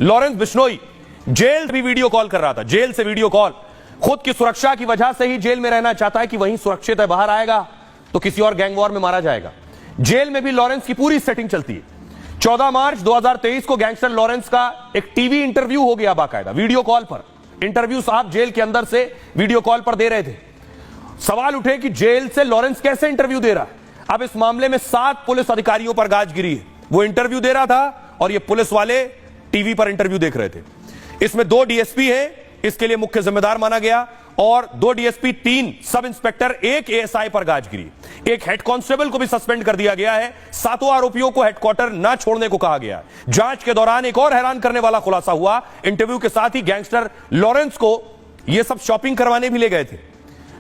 Lawrence Bishnoi jail भी video call कर रहा था, जेल से वीडियो कॉल। खुद की सुरक्षा की वजह से ही जेल में रहना चाहता है कि वहीं सुरक्षित है, बाहर आएगा तो किसी और गैंग वॉर में मारा जाएगा। जेल में भी लॉरेंस की पूरी सेटिंग चलती है। 14 मार्च 2023 को गैंगस्टर लॉरेंस का एक टीवी इंटरव्यू हो गया, बाकायदा वीडियो कॉल पर इंटरव्यू साहब जेल के अंदर से वीडियो कॉल पर दे रहे थे। सवाल उठे कि जेल से लॉरेंस कैसे इंटरव्यू दे रहा है। अब इस मामले में 7 पुलिस अधिकारियों पर गाज गिरी है। वो इंटरव्यू दे रहा था और ये पुलिस वाले टीवी पर इंटरव्यू देख रहे थे। इसमें 2 डीएसपी हैं, इसके लिए मुख्य जिम्मेदार माना गया, और 2 डीएसपी, 3 सब इंस्पेक्टर, 1 एएसआई पर गाज गिरी। एक हेड कांस्टेबल को भी सस्पेंड कर दिया गया है। 7 आरोपियों को हेडक्वार्टर ना छोड़ने को कहा गया है। जांच के दौरान एक और हैरान करने वाला खुलासा हुआ। इंटरव्यू के साथ ही गैंगस्टर लॉरेंस को यह सब शॉपिंग करवाने भी ले गए थे।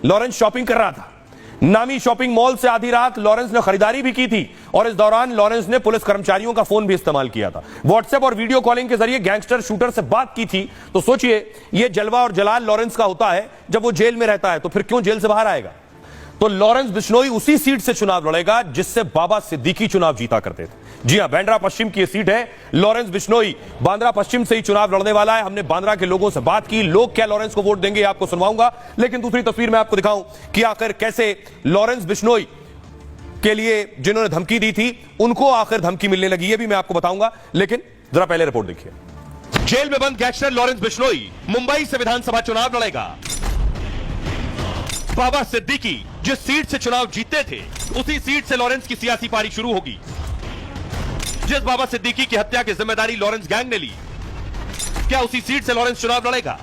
लॉरेंस शॉपिंग कर रहा था। नामी शॉपिंग मॉल से आधी रात लॉरेंस ने खरीदारी भी की थी और इस दौरान लॉरेंस ने पुलिस कर्मचारियों का फोन भी इस्तेमाल किया था। व्हाट्सएप और वीडियो कॉलिंग के जरिए गैंगस्टर शूटर से बात की थी। तो सोचिए, यह जलवा और जलाल लॉरेंस का होता है जब वो जेल में रहता है, तो फिर क्यों जेल से बाहर आएगा। तो लॉरेंस बिश्नोई उसी सीट से चुनाव लड़ेगा जिससे बाबा सिद्दीकी चुनाव जीता करते थे। जी हां, बांद्रा पश्चिम की यह सीट है। लॉरेंस बिश्नोई बांद्रा पश्चिम से ही चुनाव लड़ने वाला है। हमने बांद्रा के लोगों से बात की, लोग क्या लॉरेंस को वोट देंगे आपको सुनवाऊंगा, लेकिन दूसरी तस्वीर में आपको दिखाऊं कि आखिर कैसे लॉरेंस बिश्नोई के लिए जिन्होंने धमकी दी थी उनको आखिर धमकी मिलने लगी, यह भी मैं आपको बताऊंगा, लेकिन जरा पहले रिपोर्ट देखिए। जेल में बंद गैंगस्टर लॉरेंस बिश्नोई मुंबई से विधानसभा चुनाव लड़ेगा। बाबा सिद्दीकी जिस सीट से चुनाव जीतते थे उसी सीट से लॉरेंस की सियासी पारी शुरू होगी। जिस बाबा सिद्दीकी की हत्या की जिम्मेदारी लॉरेंस गैंग ने ली, क्या उसी सीट से लॉरेंस चुनाव लड़ेगा।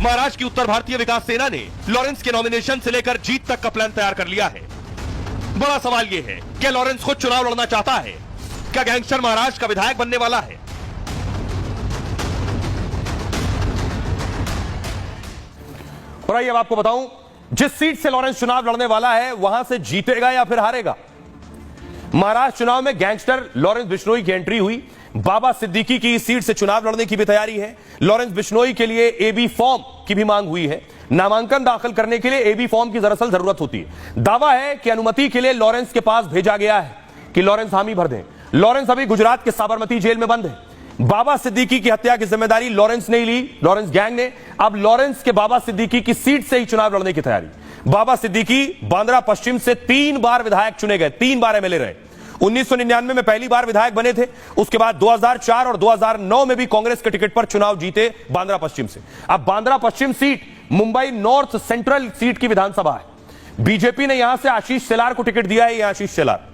महाराष्ट्र की उत्तर भारतीय विकास सेना ने लॉरेंस के नॉमिनेशन से लेकर जीत तक का प्लान तैयार कर लिया है। बड़ा सवाल यह है, क्या लॉरेंस खुद चुनाव लड़ना चाहता है। क्या गैंगस्टर महाराष्ट्र का विधायक बनने वाला है। और आइए अब आपको बताऊं, जिस सीट से लॉरेंस चुनाव लड़ने वाला है वहां से जीतेगा या फिर हारेगा। महाराष्ट्र चुनाव में गैंगस्टर लॉरेंस बिश्नोई की एंट्री हुई। बाबा सिद्दीकी की इस सीट से चुनाव लड़ने की भी तैयारी है। लॉरेंस बिश्नोई के लिए एबी फॉर्म की भी मांग हुई है। नामांकन दाखिल करने के लिए एबी फॉर्म की दरअसल जरूरत होती है। दावा है कि अनुमति के लिए लॉरेंस के पास भेजा गया है कि लॉरेंस हामी भर दें। लॉरेंस अभी गुजरात के साबरमती जेल में बंद है। बाबा सिद्दीकी की हत्या की जिम्मेदारी लॉरेंस ने ली, लॉरेंस गैंग ने। अब लॉरेंस के बाबा सिद्दीकी की सीट से ही चुनाव लड़ने की तैयारी। बाबा सिद्दीकी बांद्रा पश्चिम से 3 बार विधायक चुने गए, 3 बार एमएलए रहे। 1999 में पहली बार विधायक बने थे। उसके बाद 2004 और 2009 में भी कांग्रेस के टिकट पर चुनाव जीते बांद्रा पश्चिम से। अब बांद्रा पश्चिम seat Mumbai north central seat की विधानसभा है। बीजेपी ने यहां से आशीष शेलार को टिकट दिया है। ये आशीष शेलार,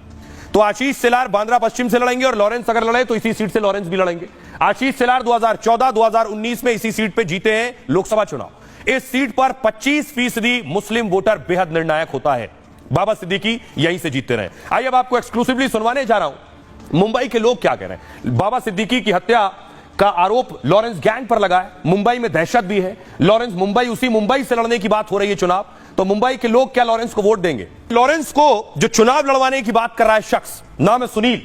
तो आशीष शेलार बांद्रा पश्चिम से लड़ेंगे और लॉरेंस अगर लड़े तो इसी सीट से लॉरेंस भी लड़ेंगे। आशीष शेलार 2014, 2019 में इसी सीट पे जीते हैं लोकसभा चुनाव। इस सीट पर 25% मुस्लिम वोटर बेहद निर्णायक होता है। बाबा सिद्दीकी यहीं से जीतते रहे। आइए अब आपको एक्सक्लूसिवली सुनवाने जा रहा हूं मुंबई के लोग क्या कह रहे हैं। बाबा सिद्दीकी की हत्या का आरोप लॉरेंस गैंग पर लगा है। मुंबई में दहशत भी है। लॉरेंस उसी मुंबई से लड़ने की बात हो रही है चुनाव। तो मुंबई के लोग क्या लॉरेंस को वोट देंगे। लॉरेंस को जो चुनाव लड़वाने की बात कर रहा है शख्स, नाम है सुनील,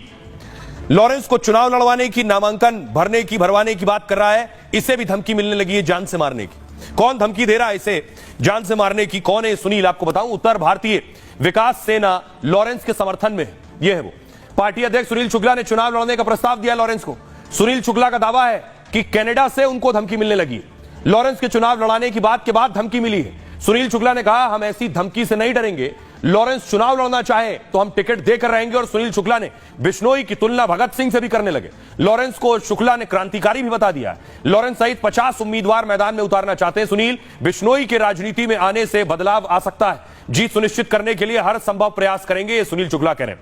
लॉरेंस को चुनाव लड़वाने की, नामांकन भरवाने की बात कर रहा है। इसे भी धमकी मिलने लगी है जान से मारने की। कौन धमकी दे रहा है इसे जान से मारने की, कौन है सुनील, आपको बताऊं। उत्तर भारतीय विकास सेना लॉरेंस के समर्थन में है। यह है वो पार्टी अध्यक्ष सुनील शुक्ला ने चुनाव लड़ने का प्रस्ताव दिया लॉरेंस को। सुनील शुक्ला का दावा है कि कनाडा से उनको धमकी मिलने लगी है। लॉरेंस के चुनाव लड़ाने की बात के बाद धमकी मिली है। सुनील शुक्ला ने कहा, हम ऐसी धमकी से नहीं डरेंगे। लॉरेंस चुनाव लड़ना चाहे तो हम टिकट देकर रहेंगे। और सुनील शुक्ला ने बिश्नोई की तुलना भगत सिंह से भी करने लगे। लॉरेंस को शुक्ला ने क्रांतिकारी भी बता दिया। लॉरेंस सहित 50 उम्मीदवार मैदान में उतारना चाहते हैं सुनील। बिश्नोई के राजनीति में आने से बदलाव आ सकता है। जीत सुनिश्चित करने के लिए हर संभव प्रयास करेंगे, ये सुनील शुक्ला कह रहे हैं।